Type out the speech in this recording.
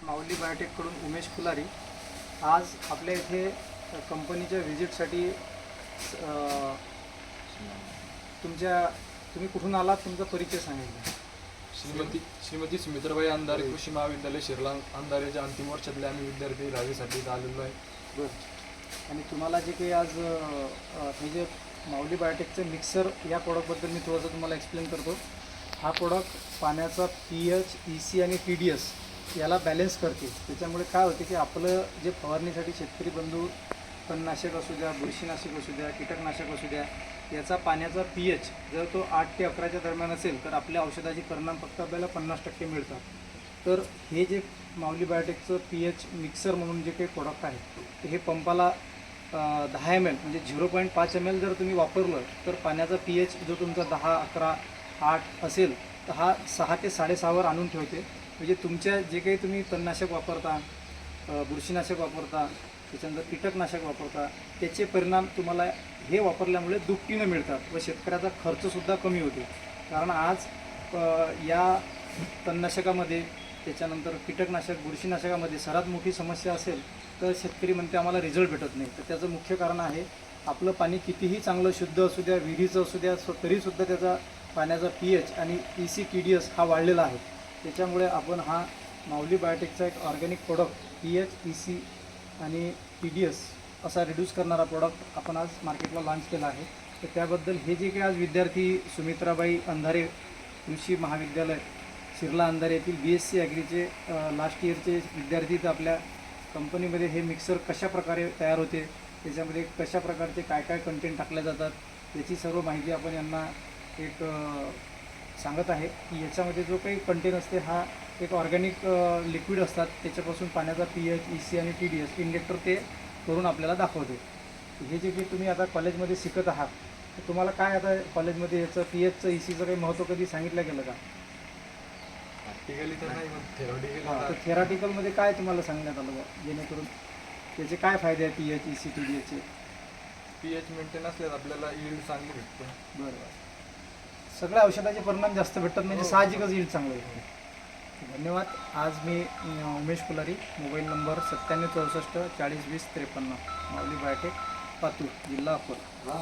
माऊली बायोटेककडून उमेश फुलारी. आज आपल्या इथे कंपनीच्या व्हिजिटसाठी तुम्ही कुठून आलात, तुमचा परिचय सांगितला. श्रीमती सुमित्राबाई अंधारे कृषी महाविद्यालय शिरला अंधारेच्या अंतिम वर्षातले आम्ही विद्यार्थी राहायसाठी आलेलो आहे. बरं. आणि तुम्हाला जे काही आज हे जे माऊली बायोटेकचं मिक्सर या प्रोडक्टबद्दल मी थोडंसं तुम्हाला एक्सप्लेन करतो. हा प्रोडक्ट पाण्याचा pH, EC आणि TDS याला बॅलेन्स करते. त्याच्यामुळे काय होते की आपलं जे फवारणीसाठी शेतकरी बंधू तणनाशक असू द्या, बुरशीनाशक असू द्या, कीटकनाशक असू द्या, याचा पाण्याचा pH जर तो 8 ते 11च्या दरम्यान असेल तर आपल्या औषधाचे परिणाम फक्त आपल्याला 50% मिळतात. तर हे जे माऊली बायोटेकचं pH मिक्सर म्हणून जे काही प्रोडक्ट आहे तर हे पंपाला 10 ml म्हणजे 0.5 ml जर तुम्ही वापरलं तर पाण्याचा pH जो तुमचा 10, 11, 8 असेल तर हा 6 ते 6.5वर आणून ठेवते. म्हणजे तुमच्या जे काही तुम्ही तणनाशक वापरता, बुरशीनाशक वापरता, त्याच्यानंतर कीटकनाशक वापरता, त्याचे परिणाम तुम्हाला हे वापरल्यामुळे दुपटीनं मिळतात व शेतकऱ्याचा खर्चसुद्धा कमी होतो. कारण आज या तणनाशकामध्ये, त्याच्यानंतर कीटकनाशक, बुरशीनाशकामध्ये सर्वात मोठी समस्या असेल तर शेतकरी म्हणते आम्हाला रिझल्ट भेटत नाही. तर त्याचं मुख्य कारण आहे आपलं पाणी कितीही चांगलं शुद्ध असू द्या, विहिरीचं असू द्या, तरीसुद्धा त्याचा पाण्याचा pH आणि EC TDS हा वाढलेला आहे. त्याच्यामुळे आपण हा माऊली बायोटेकचा एक ऑर्गॅनिक प्रोडक्ट pH, EC आणि TDS असा रिड्यूस करणारा प्रोडक्ट आपण आज मार्केटला लॉन्च केला आहे. तर त्याबद्दल हे जे काही आज विद्यार्थी सुमित्राबाई अंधारे कृषी महाविद्यालय शिरला अंधारे येथील BSc ॲग्रीचे लास्ट इयरचे विद्यार्थी तर आपल्या कंपनीमध्ये हे मिक्सर कशा प्रकारे तयार होते, त्याच्यामध्ये कशा प्रकारचे काय काय कंटेंट टाकले जातात याची सर्व माहिती आपण यांना एक सांगत आहे की याच्यामध्ये जो काही कंटेंट असते हा एक ऑर्गॅनिक लिक्विड असतात. त्याच्यापासून पाण्याचा pH, EC आणि TDS इंजेक्टर ते करून आपल्याला दाखवते. हे जे काही तुम्ही आता कॉलेजमध्ये शिकत आहात तर तुम्हाला काय आता कॉलेजमध्ये याचं pHचं, ECचं काही महत्त्व कधी सांगितलं गेलं का? प्रॅक्टिकली तर नाही, थेरॉटिकली. तर थेरॉटिकलमध्ये काय तुम्हाला सांगण्यात आलं जेणेकरून त्याचे काय फायदे आहेत pH, EC, TDSचे? pH मेंटेन असल्यास आपल्याला यील्ड चांगली भेटते. बरं. सगळ्या औषधाचे परिणाम जास्त भेटतात म्हणजे साहजिकच यील्ड चांगलं आहे. धन्यवाद. आज मी उमेश फुलारी, मोबाईल नंबर 9764 40 20 53, माऊली बायोटेक, पातूर, जिल्हा अकोला.